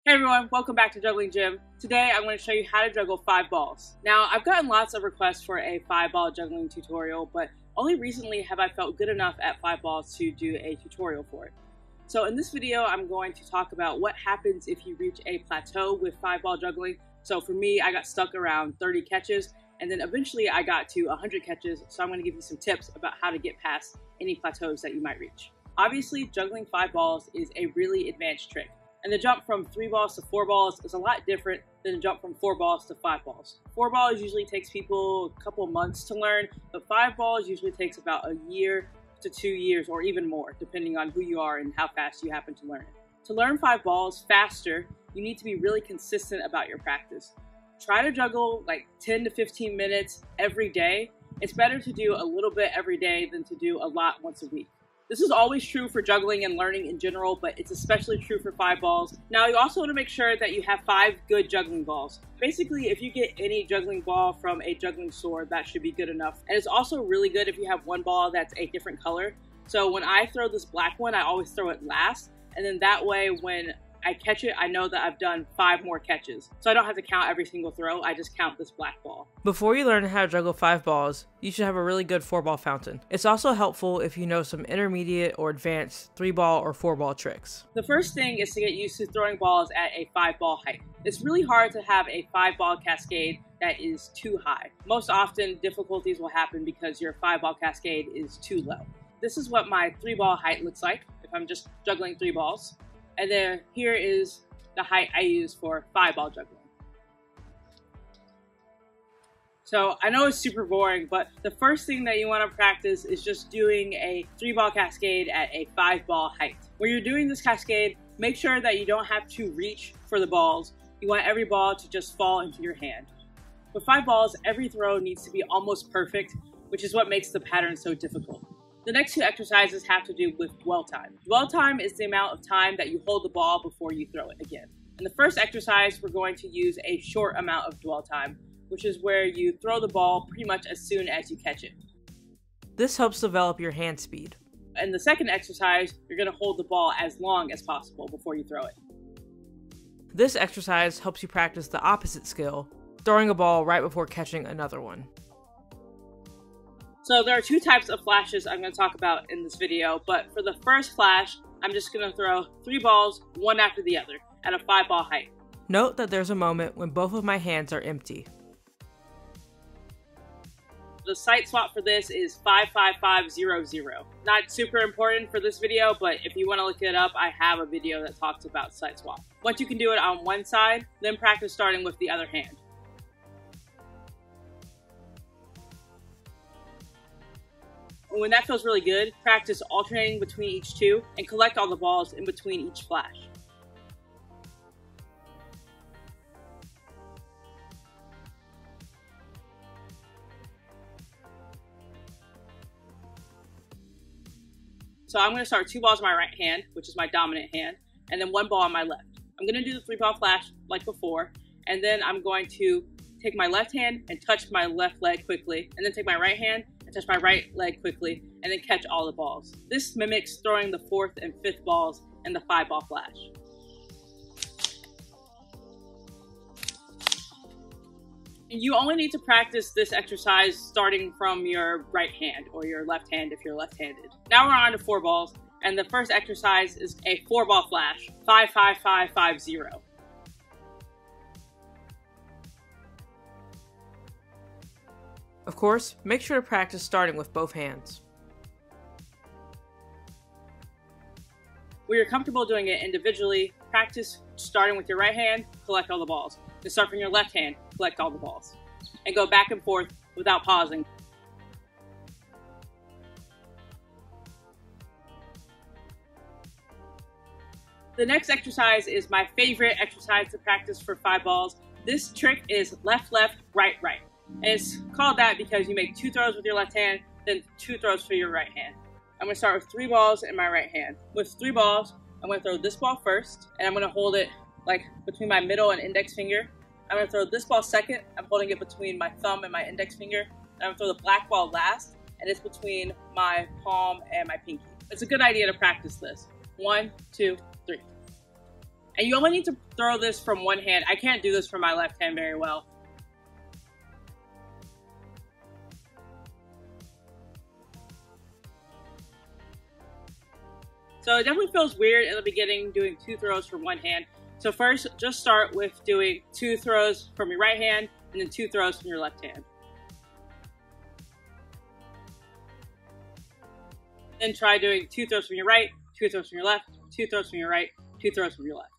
Hey everyone, welcome back to Juggling Gym. Today I'm going to show you how to juggle 5 balls. Now, I've gotten lots of requests for a 5-ball juggling tutorial, but only recently have I felt good enough at 5 balls to do a tutorial for it. So in this video, I'm going to talk about what happens if you reach a plateau with 5-ball juggling. So for me, I got stuck around 30 catches, and then eventually I got to 100 catches, so I'm going to give you some tips about how to get past any plateaus that you might reach. Obviously, juggling 5 balls is a really advanced trick. And the jump from 3 balls to 4 balls is a lot different than the jump from 4 balls to 5 balls. 4 balls usually takes people a couple months to learn, but 5 balls usually takes about a year to 2 years or even more, depending on who you are and how fast you happen to learn it. To learn 5 balls faster, you need to be really consistent about your practice. Try to juggle like 10 to 15 minutes every day. It's better to do a little bit every day than to do a lot once a week. This is always true for juggling and learning in general, but it's especially true for 5 balls. Now, you also want to make sure that you have 5 good juggling balls. Basically, if you get any juggling ball from a juggling store, that should be good enough. And it's also really good if you have one ball that's a different color. So when I throw this black one, I always throw it last. And then that way, when I catch it, I know that I've done 5 more catches. So I don't have to count every single throw, I just count this black ball. Before you learn how to juggle 5 balls, you should have a really good 4-ball fountain. It's also helpful if you know some intermediate or advanced 3-ball or 4-ball tricks. The first thing is to get used to throwing balls at a 5-ball height. It's really hard to have a 5-ball cascade that is too high. Most often, difficulties will happen because your 5-ball cascade is too low. This is what my 3-ball height looks like if I'm just juggling 3 balls. And then here is the height I use for 5-ball juggling. So I know it's super boring, but the first thing that you want to practice is just doing a 3-ball cascade at a 5-ball height. When you're doing this cascade, make sure that you don't have to reach for the balls. You want every ball to just fall into your hand. With 5 balls, every throw needs to be almost perfect, which is what makes the pattern so difficult. The next 2 exercises have to do with dwell time. Dwell time is the amount of time that you hold the ball before you throw it again. In the first exercise, we're going to use a short amount of dwell time, which is where you throw the ball pretty much as soon as you catch it. This helps develop your hand speed. In the second exercise, you're going to hold the ball as long as possible before you throw it. This exercise helps you practice the opposite skill, throwing a ball right before catching another one. So there are 2 types of flashes I'm going to talk about in this video, but for the first flash, I'm just going to throw 3 balls, one after the other, at a 5-ball height. Note that there's a moment when both of my hands are empty. The sight swap for this is 55500. Not super important for this video, but if you want to look it up, I have a video that talks about sight swap. Once you can do it on one side, then practice starting with the other hand. When that feels really good, practice alternating between each 2 and collect all the balls in between each flash. So I'm going to start 2 balls in my right hand, which is my dominant hand, and then 1 ball on my left. I'm going to do the 3-ball flash like before, and then I'm going to take my left hand and touch my left leg quickly, and then take my right hand and touch my right leg quickly, and then catch all the balls. This mimics throwing the 4th and 5th balls in the 5-ball flash. You only need to practice this exercise starting from your right hand or your left hand if you're left-handed. Now we're on to 4 balls, and the first exercise is a 4-ball flash, 55550. Of course, make sure to practice starting with both hands. When you're comfortable doing it individually, practice starting with your right hand, collect all the balls. Then start from your left hand, collect all the balls. And go back and forth without pausing. The next exercise is my favorite exercise to practice for 5 balls. This trick is left, left, right, right. And it's called that because you make 2 throws with your left hand, then 2 throws for your right hand. I'm going to start with 3 balls in my right hand. With 3 balls, I'm going to throw this ball first, and I'm going to hold it like between my middle and index finger. I'm going to throw this ball second. I'm holding it between my thumb and my index finger. And I'm going to throw the black ball last, and it's between my palm and my pinky. It's a good idea to practice this. 1, 2, 3. And you only need to throw this from one hand. I can't do this from my left hand very well. So it definitely feels weird in the beginning doing 2 throws from one hand. So first, just start with doing 2 throws from your right hand and then 2 throws from your left hand. Then try doing 2 throws from your right, 2 throws from your left, 2 throws from your right, 2 throws from your left.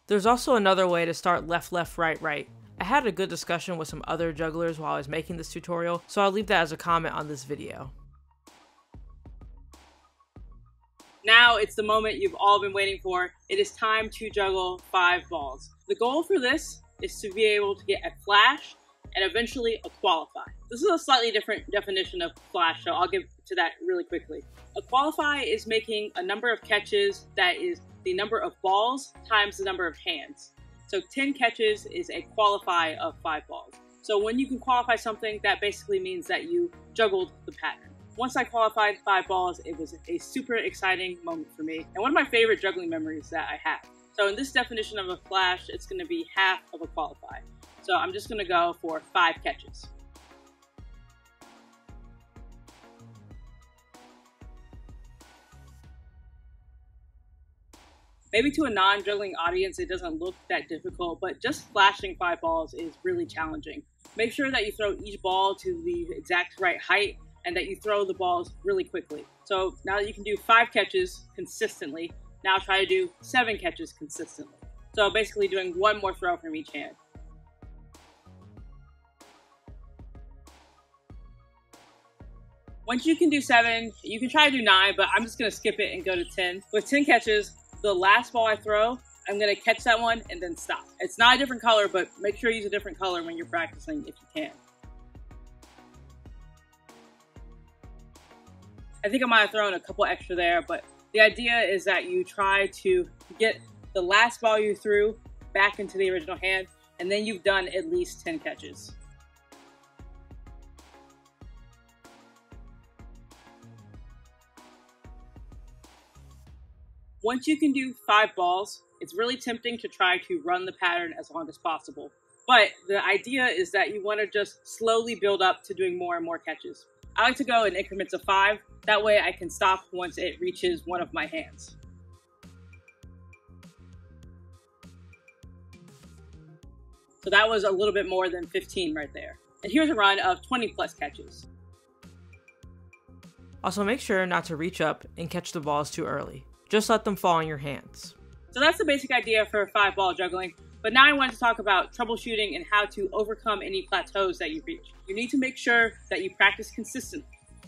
There's also another way to start left, left, right, right. I had a good discussion with some other jugglers while I was making this tutorial, so I'll leave that as a comment on this video. Now it's the moment you've all been waiting for. It is time to juggle 5 balls. The goal for this is to be able to get a flash and eventually a qualify. This is a slightly different definition of flash, so I'll get to that really quickly. A qualify is making a number of catches that is the number of balls times the number of hands. So 10 catches is a qualify of 5 balls. So when you can qualify something, that basically means that you juggled the pattern. Once I qualified 5 balls, it was a super exciting moment for me, and one of my favorite juggling memories that I have. So in this definition of a flash, it's going to be half of a qualify. So I'm just going to go for 5 catches. Maybe to a non-juggling audience, it doesn't look that difficult, but just flashing 5 balls is really challenging. Make sure that you throw each ball to the exact right height and that you throw the balls really quickly. So now that you can do 5 catches consistently, now try to do 7 catches consistently. So basically doing 1 more throw from each hand. Once you can do 7, you can try to do 9, but I'm just going to skip it and go to 10. With 10 catches, the last ball I throw, I'm going to catch that one and then stop. It's not a different color, but make sure you use a different color when you're practicing if you can. I think I might have thrown a couple extra there, but the idea is that you try to get the last ball you threw back into the original hand, and then you've done at least 10 catches. Once you can do 5 balls, it's really tempting to try to run the pattern as long as possible. But the idea is that you want to just slowly build up to doing more and more catches. I like to go in increments of 5. That way I can stop once it reaches one of my hands. So that was a little bit more than 15 right there. And here's a run of 20 plus catches. Also, make sure not to reach up and catch the balls too early. Just let them fall in your hands. So that's the basic idea for 5 ball juggling. But now I want to talk about troubleshooting and how to overcome any plateaus that you reach. You need to make sure that you practice consistently.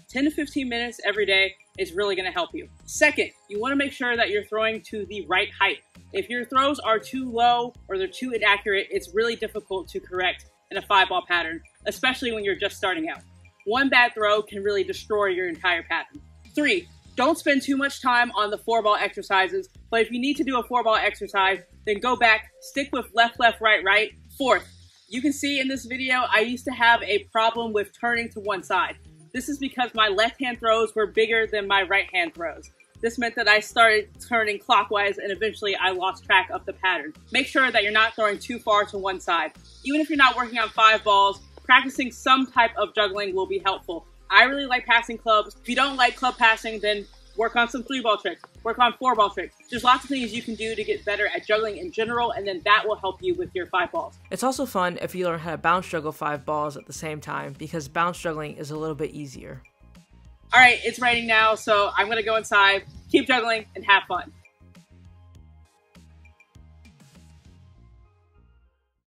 10 to 15 minutes every day is really going to help you. Second, you want to make sure that you're throwing to the right height. If your throws are too low or they're too inaccurate, it's really difficult to correct in a 5 ball pattern, especially when you're just starting out. One bad throw can really destroy your entire pattern. 3, don't spend too much time on the 4 ball exercises, but if you need to do a 4 ball exercise, then go back, stick with left, left, right, right. 4th, you can see in this video, I used to have a problem with turning to one side. This is because my left hand throws were bigger than my right hand throws. This meant that I started turning clockwise and eventually I lost track of the pattern. Make sure that you're not throwing too far to one side. Even if you're not working on 5 balls, practicing some type of juggling will be helpful. I really like passing clubs. If you don't like club passing, then work on some 3 ball tricks. Work on 4 ball tricks. There's lots of things you can do to get better at juggling in general, and then that will help you with your 5 balls. It's also fun if you learn how to bounce juggle 5 balls at the same time, because bounce juggling is a little bit easier. All right, it's raining now, so I'm gonna go inside, keep juggling, and have fun.